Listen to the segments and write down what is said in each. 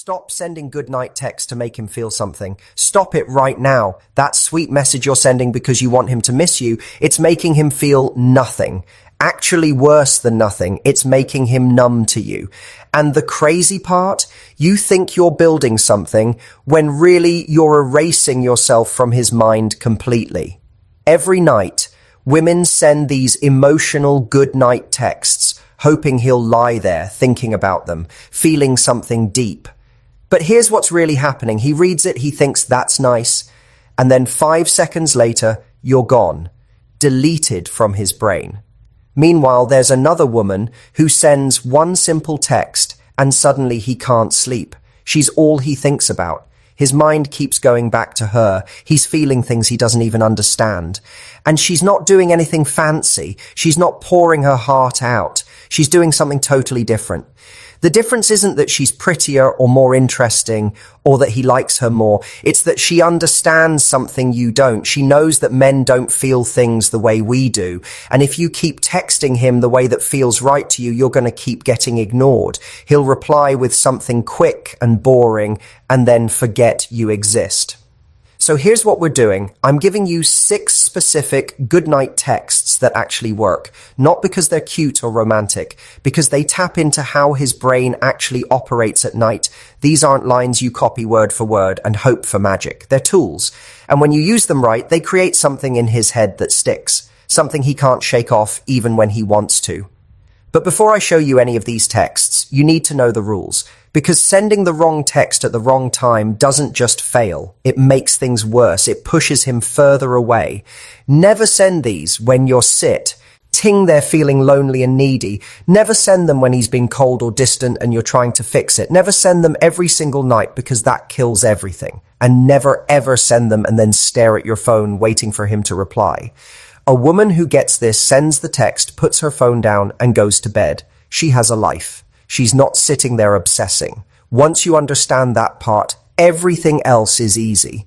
Stop sending goodnight texts to make him feel something. Stop it right now. That sweet message you're sending because you want him to miss you, it's making him feel nothing. Actually worse than nothing, it's making him numb to you. And the crazy part, you think you're building something when really you're erasing yourself from his mind completely. Every night, women send these emotional goodnight texts, hoping he'll lie there thinking about them, feeling something deep. But here's what's really happening. He reads it, he thinks that's nice, and then 5 seconds later, you're gone, deleted from his brain. Meanwhile, there's another woman who sends one simple text and suddenly he can't sleep. She's all he thinks about. His mind keeps going back to her. He's feeling things he doesn't even understand. And she's not doing anything fancy. She's not pouring her heart out. She's doing something totally different. The difference isn't that she's prettier or more interesting or that he likes her more. It's that she understands something you don't. She knows that men don't feel things the way we do. And if you keep texting him the way that feels right to you, you're going to keep getting ignored. He'll reply with something quick and boring and then forget you exist. So here's what we're doing. I'm giving you 6 specific goodnight texts that actually work. Not because they're cute or romantic, because they tap into how his brain actually operates at night. These aren't lines you copy word for word and hope for magic. They're tools. And when you use them right, they create something in his head that sticks. Something he can't shake off even when he wants to. But before I show you any of these texts, you need to know the rules. Because sending the wrong text at the wrong time doesn't just fail. It makes things worse. It pushes him further away. Never send these when you're ting they're feeling lonely and needy. Never send them when he's been cold or distant and you're trying to fix it. Never send them every single night because that kills everything. And never ever send them and then stare at your phone waiting for him to reply. A woman who gets this sends the text, puts her phone down and goes to bed. She has a life. She's not sitting there obsessing. Once you understand that part, everything else is easy.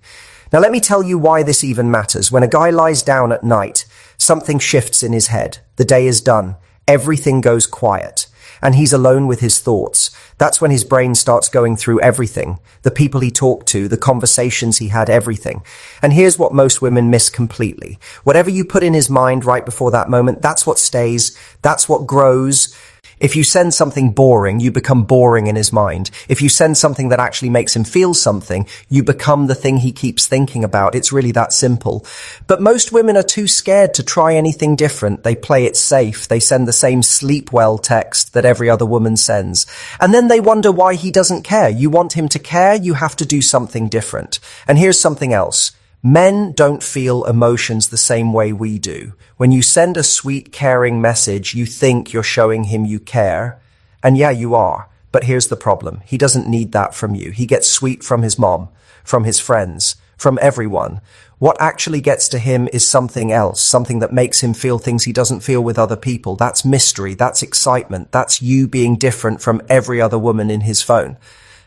Now let me tell you why this even matters. When a guy lies down at night, something shifts in his head. The day is done. Everything goes quiet. And he's alone with his thoughts. That's when his brain starts going through everything. The people he talked to, the conversations he had, everything. And here's what most women miss completely. Whatever you put in his mind right before that moment, that's what stays. That's what grows. If you send something boring, you become boring in his mind. If you send something that actually makes him feel something, you become the thing he keeps thinking about. It's really that simple. But most women are too scared to try anything different. They play it safe. They send the same sleep well text that every other woman sends. And then they wonder why he doesn't care. You want him to care, you have to do something different. And here's something else. Men don't feel emotions the same way we do. When you send a sweet, caring message, you think you're showing him you care. And yeah, you are. But here's the problem. He doesn't need that from you. He gets sweet from his mom, from his friends, from everyone. What actually gets to him is something else, something that makes him feel things he doesn't feel with other people. That's mystery. That's excitement. That's you being different from every other woman in his phone.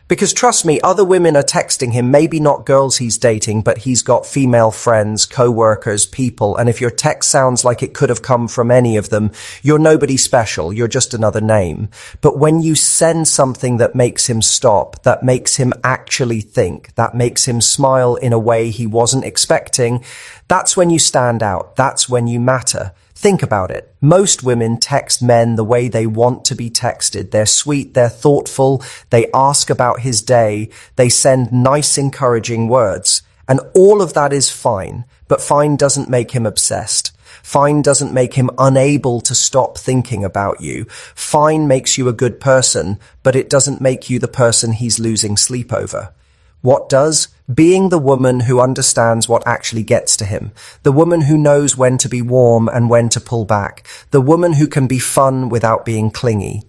Because trust me, other women are texting him, maybe not girls he's dating, but he's got female friends, co-workers, people, and if your text sounds like it could have come from any of them, you're nobody special, you're just another name. But when you send something that makes him stop, that makes him actually think, that makes him smile in a way he wasn't expecting, that's when you stand out, that's when you matter. Think about it. Most women text men the way they want to be texted. They're sweet, they're thoughtful, they ask about his day, they send nice, encouraging words. And all of that is fine, but fine doesn't make him obsessed. Fine doesn't make him unable to stop thinking about you. Fine makes you a good person, but it doesn't make you the person he's losing sleep over. What does? Being the woman who understands what actually gets to him. The woman who knows when to be warm and when to pull back. The woman who can be fun without being clingy.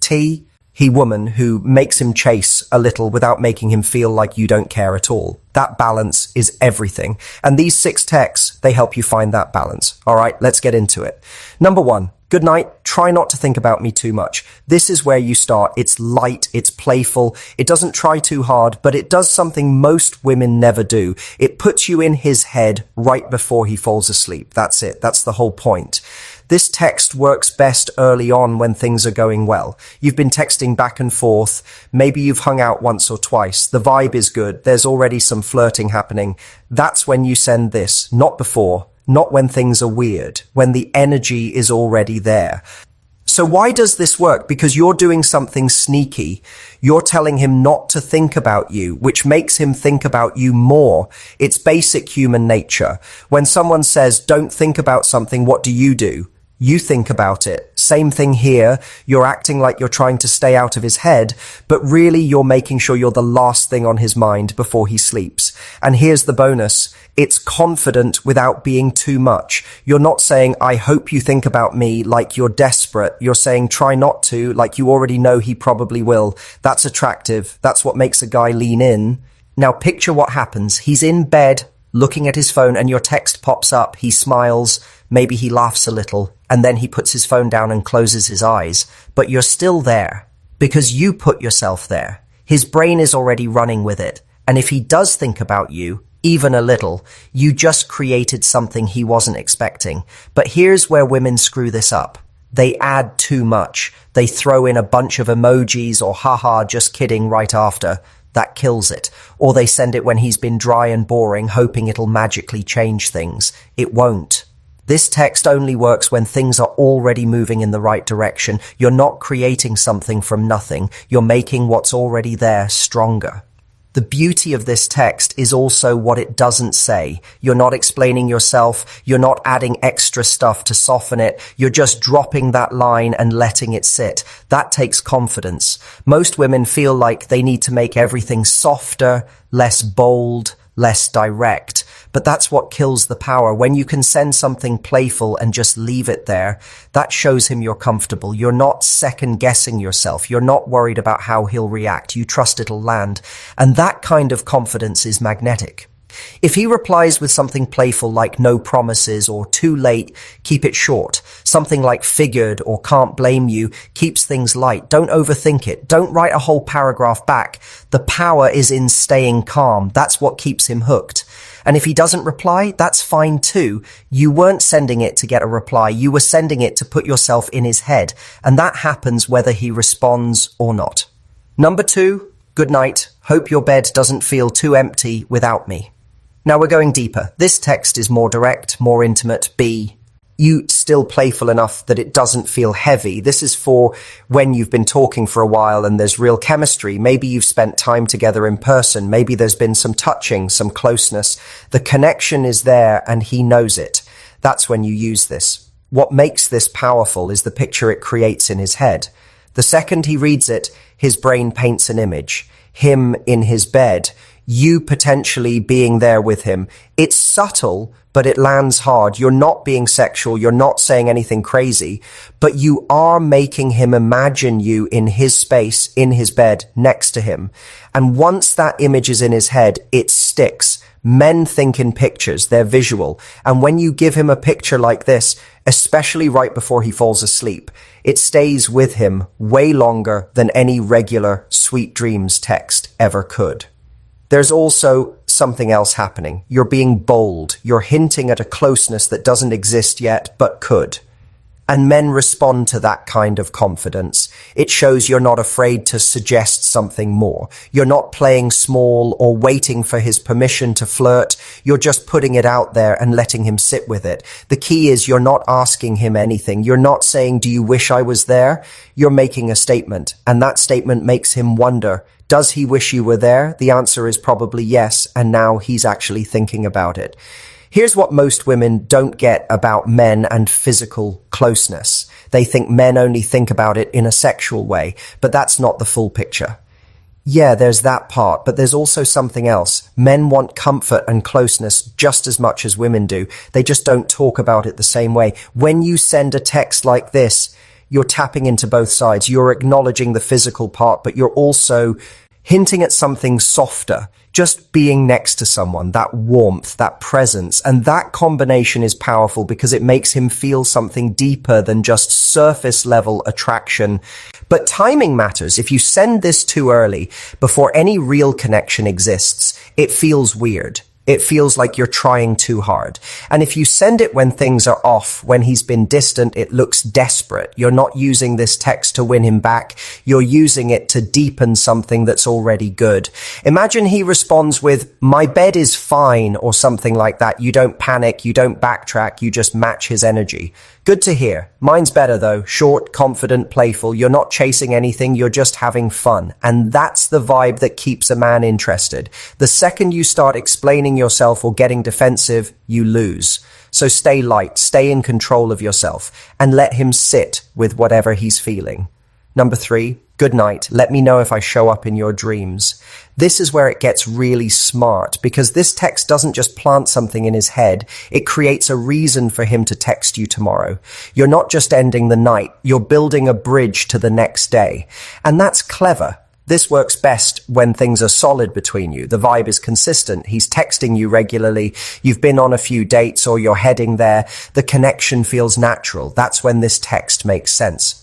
He woman who makes him chase a little without making him feel like you don't care at all. That balance is everything. And these 6 texts, they help you find that balance. All right, let's get into it. Number 1. Good night. Try not to think about me too much. This is where you start. It's light. It's playful. It doesn't try too hard, but it does something most women never do. It puts you in his head right before he falls asleep. That's it. That's the whole point. This text works best early on when things are going well. You've been texting back and forth. Maybe you've hung out once or twice. The vibe is good. There's already some flirting happening. That's when you send this, not before. Not when things are weird, when the energy is already there. So why does this work? Because you're doing something sneaky. You're telling him not to think about you, which makes him think about you more. It's basic human nature. When someone says, don't think about something, what do? You think about it. Same thing here. You're acting like you're trying to stay out of his head, but really you're making sure you're the last thing on his mind before he sleeps. And here's the bonus. It's confident without being too much. You're not saying, I hope you think about me, like you're desperate. You're saying, try not to, like you already know he probably will. That's attractive. That's what makes a guy lean in. Now picture what happens. He's in bed, looking at his phone, and your text pops up. He smiles. Maybe he laughs a little, and then he puts his phone down and closes his eyes. But you're still there, because you put yourself there. His brain is already running with it. And if he does think about you, even a little, you just created something he wasn't expecting. But here's where women screw this up. They add too much. They throw in a bunch of emojis or haha, just kidding right after. That kills it. Or they send it when he's been dry and boring, hoping it'll magically change things. It won't. This text only works when things are already moving in the right direction. You're not creating something from nothing. You're making what's already there stronger. The beauty of this text is also what it doesn't say. You're not explaining yourself. You're not adding extra stuff to soften it. You're just dropping that line and letting it sit. That takes confidence. Most women feel like they need to make everything softer, less bold, less direct. But that's what kills the power. When you can send something playful and just leave it there, that shows him you're comfortable. You're not second guessing yourself. You're not worried about how he'll react. You trust it'll land. And that kind of confidence is magnetic. If he replies with something playful like no promises or too late, keep it short. Something like figured or can't blame you keeps things light. Don't overthink it. Don't write a whole paragraph back. The power is in staying calm. That's what keeps him hooked. And if he doesn't reply, that's fine too. You weren't sending it to get a reply. You were sending it to put yourself in his head. And that happens whether he responds or not. Number 2, good night. Hope your bed doesn't feel too empty without me. Now we're going deeper. This text is more direct, more intimate. B, you still playful enough that it doesn't feel heavy. This is for when you've been talking for a while and there's real chemistry. Maybe you've spent time together in person. Maybe there's been some touching, some closeness. The connection is there and he knows it. That's when you use this. What makes this powerful is the picture it creates in his head. The second he reads it, his brain paints an image. Him in his bed. You potentially being there with him. It's subtle, but it lands hard. You're not being sexual. You're not saying anything crazy, but you are making him imagine you in his space, in his bed, next to him. And once that image is in his head, it sticks. Men think in pictures. They're visual. And when you give him a picture like this, especially right before he falls asleep, it stays with him way longer than any regular sweet dreams text ever could. There's also something else happening. You're being bold. You're hinting at a closeness that doesn't exist yet, but could. And men respond to that kind of confidence. It shows you're not afraid to suggest something more. You're not playing small or waiting for his permission to flirt. You're just putting it out there and letting him sit with it. The key is you're not asking him anything. You're not saying, do you wish I was there? You're making a statement, and that statement makes him wonder, does he wish you were there? The answer is probably yes, and now he's actually thinking about it. Here's what most women don't get about men and physical closeness. They think men only think about it in a sexual way, but that's not the full picture. Yeah, there's that part, but there's also something else. Men want comfort and closeness just as much as women do. They just don't talk about it the same way. When you send a text like this, you're tapping into both sides. You're acknowledging the physical part, but you're also hinting at something softer, just being next to someone, that warmth, that presence. And that combination is powerful because it makes him feel something deeper than just surface level attraction. But timing matters. If you send this too early, before any real connection exists, it feels weird. It feels like you're trying too hard. And if you send it when things are off, when he's been distant, it looks desperate. You're not using this text to win him back. You're using it to deepen something that's already good. Imagine he responds with, "My bed is fine," or something like that. You don't panic. You don't backtrack. You just match his energy. Good to hear. Mine's better though. Short, confident, playful. You're not chasing anything. You're just having fun. And that's the vibe that keeps a man interested. The second you start explaining yourself or getting defensive, you lose. So stay light, stay in control of yourself, and let him sit with whatever he's feeling. Number 3, good night. Let me know if I show up in your dreams. This is where it gets really smart, because this text doesn't just plant something in his head. It creates a reason for him to text you tomorrow. You're not just ending the night. You're building a bridge to the next day. And that's clever. This works best when things are solid between you. The vibe is consistent. He's texting you regularly. You've been on a few dates or you're heading there. The connection feels natural. That's when this text makes sense.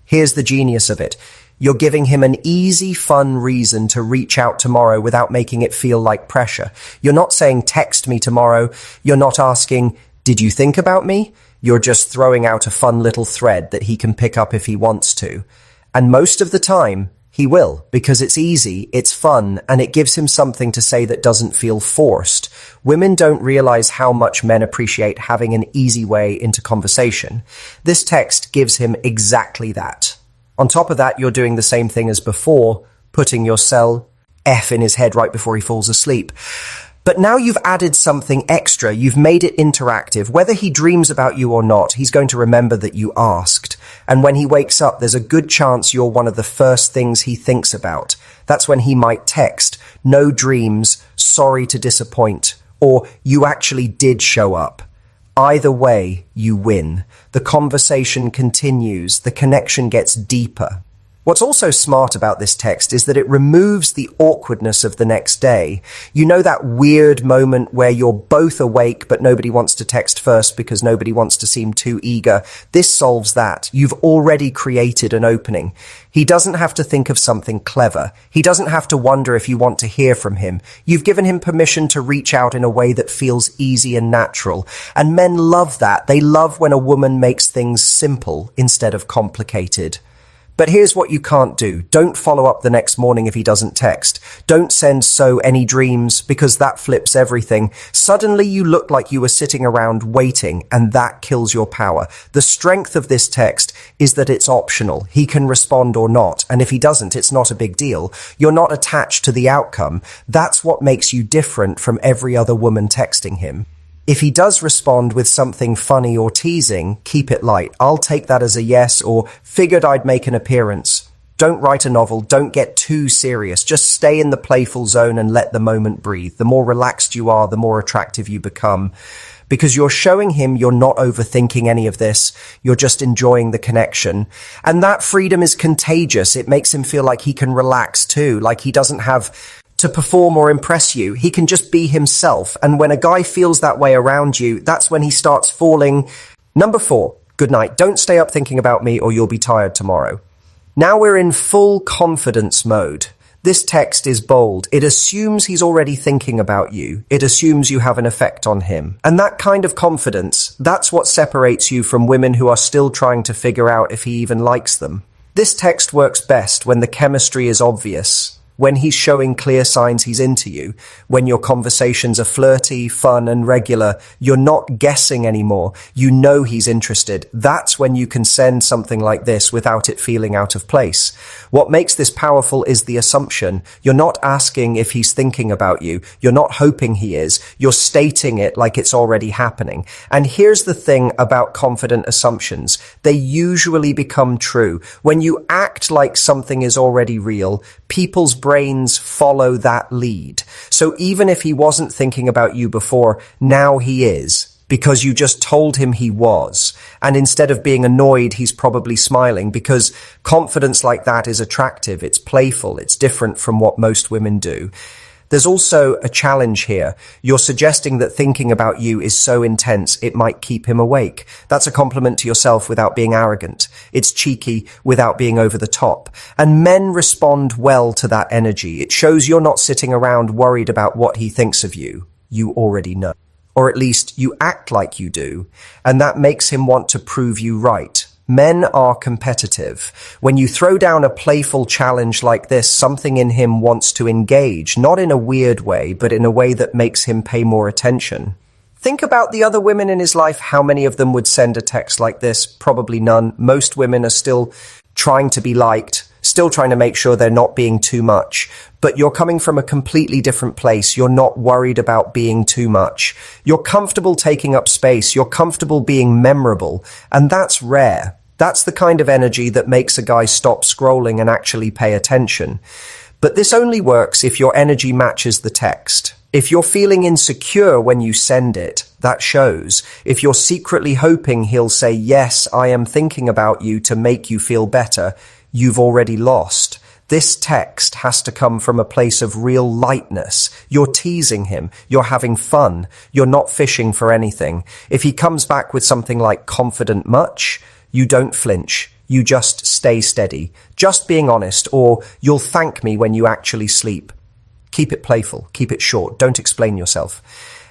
Here's the genius of it. You're giving him an easy, fun reason to reach out tomorrow without making it feel like pressure. You're not saying, "Text me tomorrow." You're not asking, "Did you think about me?" You're just throwing out a fun little thread that he can pick up if he wants to. And most of the time, he will, because it's easy, it's fun, and it gives him something to say that doesn't feel forced. Women don't realize how much men appreciate having an easy way into conversation. This text gives him exactly that. On top of that, you're doing the same thing as before, putting your F in his head right before he falls asleep. But now you've added something extra. You've made it interactive. Whether he dreams about you or not, he's going to remember that you asked. And when he wakes up, there's a good chance you're one of the first things he thinks about. That's when he might text, "No dreams, sorry to disappoint," or "You actually did show up." Either way, you win. The conversation continues. The connection gets deeper. What's also smart about this text is that it removes the awkwardness of the next day. You know that weird moment where you're both awake but nobody wants to text first because nobody wants to seem too eager? This solves that. You've already created an opening. He doesn't have to think of something clever. He doesn't have to wonder if you want to hear from him. You've given him permission to reach out in a way that feels easy and natural. And men love that. They love when a woman makes things simple instead of complicated. But here's what you can't do. Don't follow up the next morning if he doesn't text. Don't send "So any dreams," because that flips everything. Suddenly you look like you were sitting around waiting, and that kills your power. The strength of this text is that it's optional. He can respond or not, and if he doesn't, it's not a big deal. You're not attached to the outcome. That's what makes you different from every other woman texting him. If he does respond with something funny or teasing, keep it light. I'll take that as a yes, or "Figured I'd make an appearance." Don't write a novel. Don't get too serious. Just stay in the playful zone and let the moment breathe. The more relaxed you are, the more attractive you become. Because you're showing him you're not overthinking any of this. You're just enjoying the connection. And that freedom is contagious. It makes him feel like he can relax too, like he doesn't have to perform or impress you. He can just be himself. And when a guy feels that way around you, that's when he starts falling. Number 4, good night. Don't stay up thinking about me or you'll be tired tomorrow. Now we're in full confidence mode. This text is bold. It assumes he's already thinking about you. It assumes you have an effect on him. And that kind of confidence, that's what separates you from women who are still trying to figure out if he even likes them. This text works best when the chemistry is obvious, when he's showing clear signs he's into you, when your conversations are flirty, fun, and regular. You're not guessing anymore. You know he's interested. That's when you can send something like this without it feeling out of place. What makes this powerful is the assumption. You're not asking if he's thinking about you. You're not hoping he is. You're stating it like it's already happening. And here's the thing about confident assumptions. They usually become true. When you act like something is already real, people's brains follow that lead. So even if he wasn't thinking about you before, now he is, because you just told him he was. And instead of being annoyed, he's probably smiling, because confidence like that is attractive. It's playful. It's different from what most women do. There's also a challenge here. You're suggesting that thinking about you is so intense it might keep him awake. That's a compliment to yourself without being arrogant. It's cheeky without being over the top. And men respond well to that energy. It shows you're not sitting around worried about what he thinks of you. You already know. Or at least you act like you do. And that makes him want to prove you right. Men are competitive. When you throw down a playful challenge like this, something in him wants to engage, not in a weird way, but in a way that makes him pay more attention. Think about the other women in his life. How many of them would send a text like this? Probably none. Most women are still trying to be liked, still trying to make sure they're not being too much. But you're coming from a completely different place. You're not worried about being too much. You're comfortable taking up space. You're comfortable being memorable. And that's rare. That's the kind of energy that makes a guy stop scrolling and actually pay attention. But this only works if your energy matches the text. If you're feeling insecure when you send it, that shows. If you're secretly hoping he'll say, "Yes, I am thinking about you," to make you feel better, you've already lost. This text has to come from a place of real lightness. You're teasing him. You're having fun. You're not fishing for anything. If he comes back with something like "confident much," you don't flinch. You just stay steady. Just being honest, or "You'll thank me when you actually sleep." Keep it playful. Keep it short. Don't explain yourself.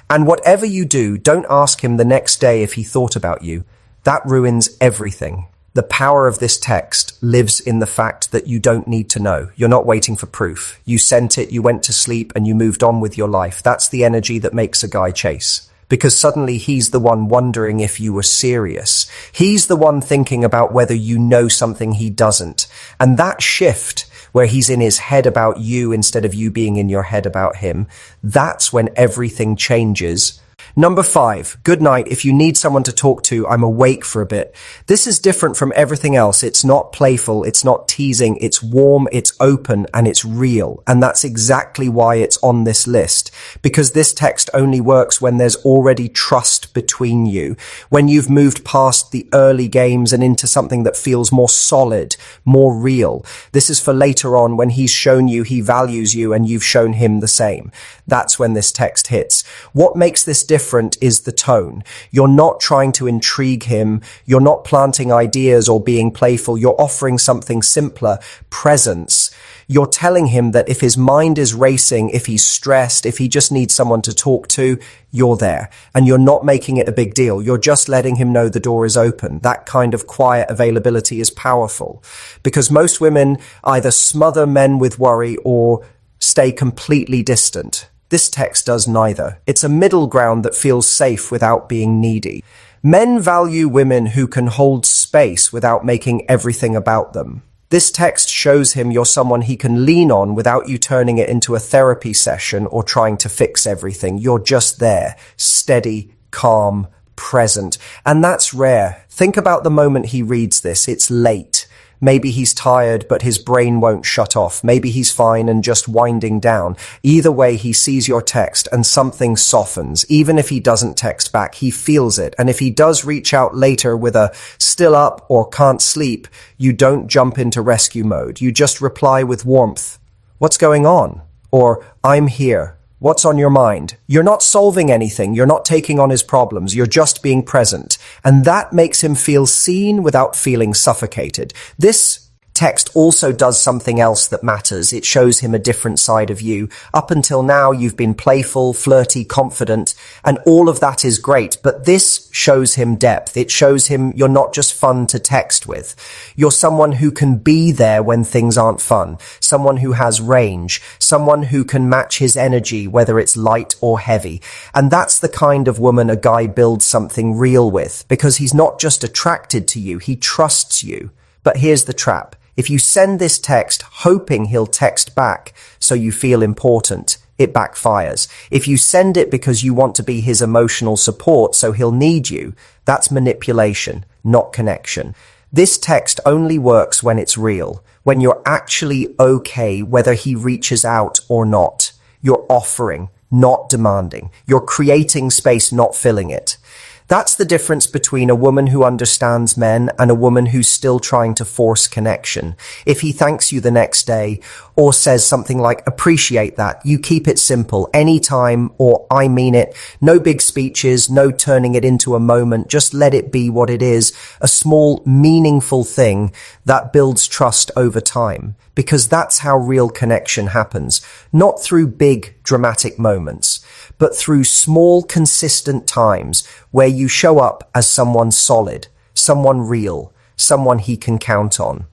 And whatever you do, don't ask him the next day if he thought about you. That ruins everything. The power of this text lives in the fact that you don't need to know. You're not waiting for proof. You sent it, you went to sleep, and you moved on with your life. That's the energy that makes a guy chase. Because suddenly he's the one wondering if you were serious. He's the one thinking about whether you know something he doesn't. And that shift, where he's in his head about you instead of you being in your head about him, that's when everything changes. Number 5, good night. If you need someone to talk to, I'm awake for a bit. This is different from everything else. It's not playful. It's not teasing. It's warm. It's open, and it's real. And that's exactly why it's on this list, because this text only works when there's already trust between you, when you've moved past the early games and into something that feels more solid, more real. This is for later on, when he's shown you he values you and you've shown him the same. That's when this text hits. What makes this different is the tone. You're not trying to intrigue him. You're not planting ideas or being playful. You're offering something simpler: presence. You're telling him that if his mind is racing, if he's stressed, if he just needs someone to talk to, you're there. And you're not making it a big deal. You're just letting him know the door is open. That kind of quiet availability is powerful, because most women either smother men with worry or stay completely distant. This text does neither. It's a middle ground that feels safe without being needy. Men value women who can hold space without making everything about them. This text shows him you're someone he can lean on without you turning it into a therapy session or trying to fix everything. You're just there, steady, calm, present. And that's rare. Think about the moment he reads this. It's late. Maybe he's tired, but his brain won't shut off. Maybe he's fine and just winding down. Either way, he sees your text and something softens. Even if he doesn't text back, he feels it. And if he does reach out later with a "still up" or "can't sleep," you don't jump into rescue mode. You just reply with warmth. "What's going on?" Or "I'm here. What's on your mind?" You're not solving anything. You're not taking on his problems. You're just being present. And that makes him feel seen without feeling suffocated. This text also does something else that matters. It shows him a different side of you. Up until now, you've been playful, flirty, confident, and all of that is great. But this shows him depth. It shows him you're not just fun to text with. You're someone who can be there when things aren't fun. Someone who has range. Someone who can match his energy, whether it's light or heavy. And that's the kind of woman a guy builds something real with, because he's not just attracted to you, he trusts you. But here's the trap. If you send this text hoping he'll text back so you feel important, it backfires. If you send it because you want to be his emotional support so he'll need you, that's manipulation, not connection. This text only works when it's real, when you're actually okay whether he reaches out or not. You're offering, not demanding. You're creating space, not filling it. That's the difference between a woman who understands men and a woman who's still trying to force connection. If he thanks you the next day or says something like, appreciate that, you keep it simple, anytime, or I mean it. No big speeches, no turning it into a moment. Just let it be what it is. A small, meaningful thing that builds trust over time. Because that's how real connection happens. Not through big, dramatic moments, but through small, consistent times where you show up as someone solid, someone real, someone he can count on.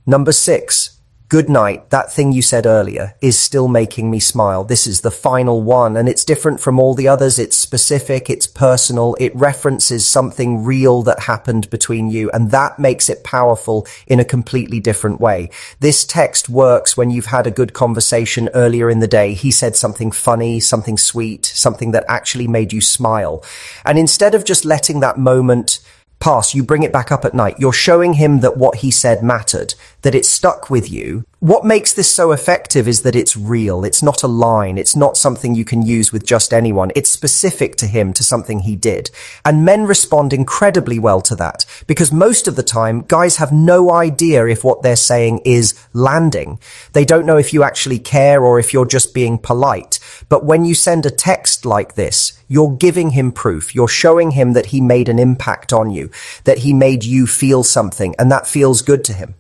Number 6. Good night, that thing you said earlier, is still making me smile. This is the final one, and it's different from all the others. It's specific, it's personal, it references something real that happened between you, and that makes it powerful in a completely different way. This text works when you've had a good conversation earlier in the day. He said something funny, something sweet, something that actually made you smile. And instead of just letting that moment pass, you bring it back up at night. You're showing him that what he said mattered, that it stuck with you. What makes this so effective is that it's real. It's not a line. It's not something you can use with just anyone. It's specific to him, to something he did. And men respond incredibly well to that because most of the time, guys have no idea if what they're saying is landing. They don't know if you actually care or if you're just being polite. But when you send a text like this, you're giving him proof. You're showing him that he made an impact on you, that he made you feel something, and that feels good to him.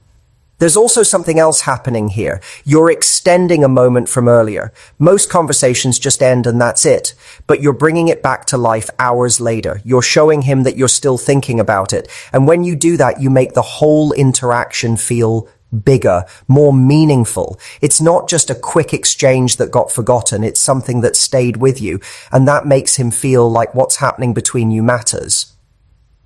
There's also something else happening here. You're extending a moment from earlier. Most conversations just end and that's it, but you're bringing it back to life hours later. You're showing him that you're still thinking about it. And when you do that, you make the whole interaction feel bigger, more meaningful. It's not just a quick exchange that got forgotten. It's something that stayed with you. And that makes him feel like what's happening between you matters.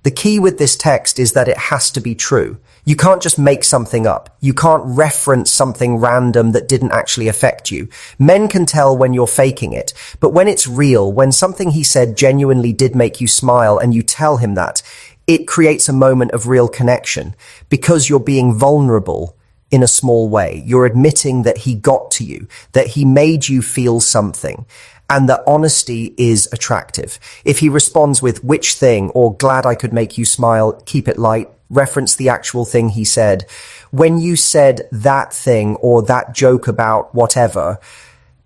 The key with this text is that it has to be true. You can't just make something up. You can't reference something random that didn't actually affect you. Men can tell when you're faking it, but when it's real, when something he said genuinely did make you smile and you tell him that, it creates a moment of real connection because you're being vulnerable in a small way. You're admitting that he got to you, that he made you feel something. And that honesty is attractive. If he responds with which thing or glad I could make you smile, keep it light, reference the actual thing he said. When you said that thing or that joke about whatever,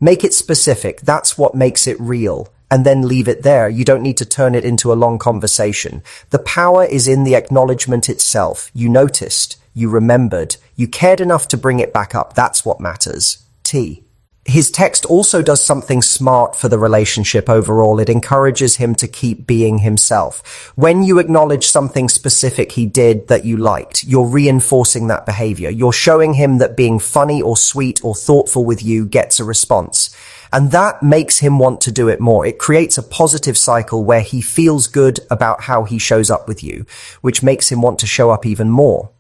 make it specific. That's what makes it real. And then leave it there. You don't need to turn it into a long conversation. The power is in the acknowledgement itself. You noticed, you remembered, you cared enough to bring it back up. That's what matters. T. His text also does something smart for the relationship overall. It encourages him to keep being himself. When you acknowledge something specific he did that you liked, you're reinforcing that behavior. You're showing him that being funny or sweet or thoughtful with you gets a response. And that makes him want to do it more. It creates a positive cycle where he feels good about how he shows up with you, which makes him want to show up even more.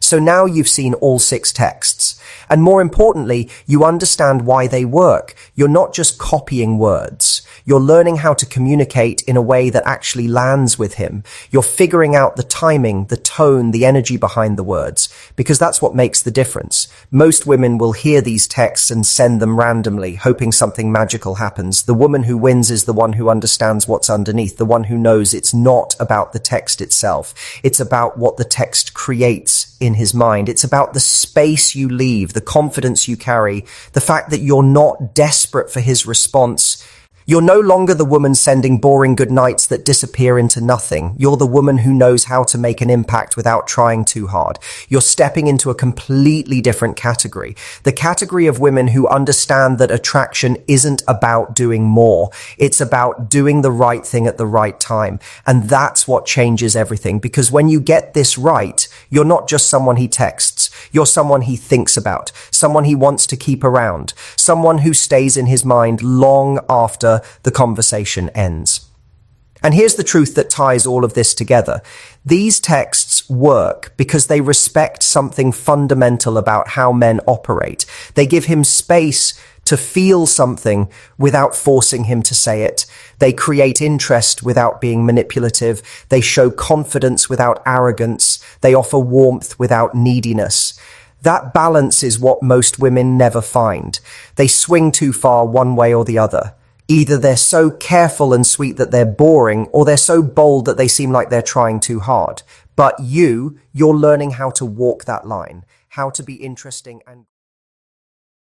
So now you've seen all 6 texts. And more importantly, you understand why they work. You're not just copying words. You're learning how to communicate in a way that actually lands with him. You're figuring out the timing, the tone, the energy behind the words, because that's what makes the difference. Most women will hear these texts and send them randomly, hoping something magical happens. The woman who wins is the one who understands what's underneath, the one who knows it's not about the text itself. It's about what the text creates in his mind. It's about the space you leave, the confidence you carry, the fact that you're not desperate for his response. You're no longer the woman sending boring good nights that disappear into nothing. You're the woman who knows how to make an impact without trying too hard. You're stepping into a completely different category. The category of women who understand that attraction isn't about doing more. It's about doing the right thing at the right time. And that's what changes everything. Because when you get this right, you're not just someone he texts. You're someone he thinks about, someone he wants to keep around, someone who stays in his mind long after the conversation ends. And here's the truth that ties all of this together. These texts work because they respect something fundamental about how men operate. They give him space to feel something without forcing him to say it. They create interest without being manipulative. They show confidence without arrogance. They offer warmth without neediness. That balance is what most women never find. They swing too far one way or the other. Either they're so careful and sweet that they're boring, or they're so bold that they seem like they're trying too hard. But you're learning how to walk that line, how to be interesting and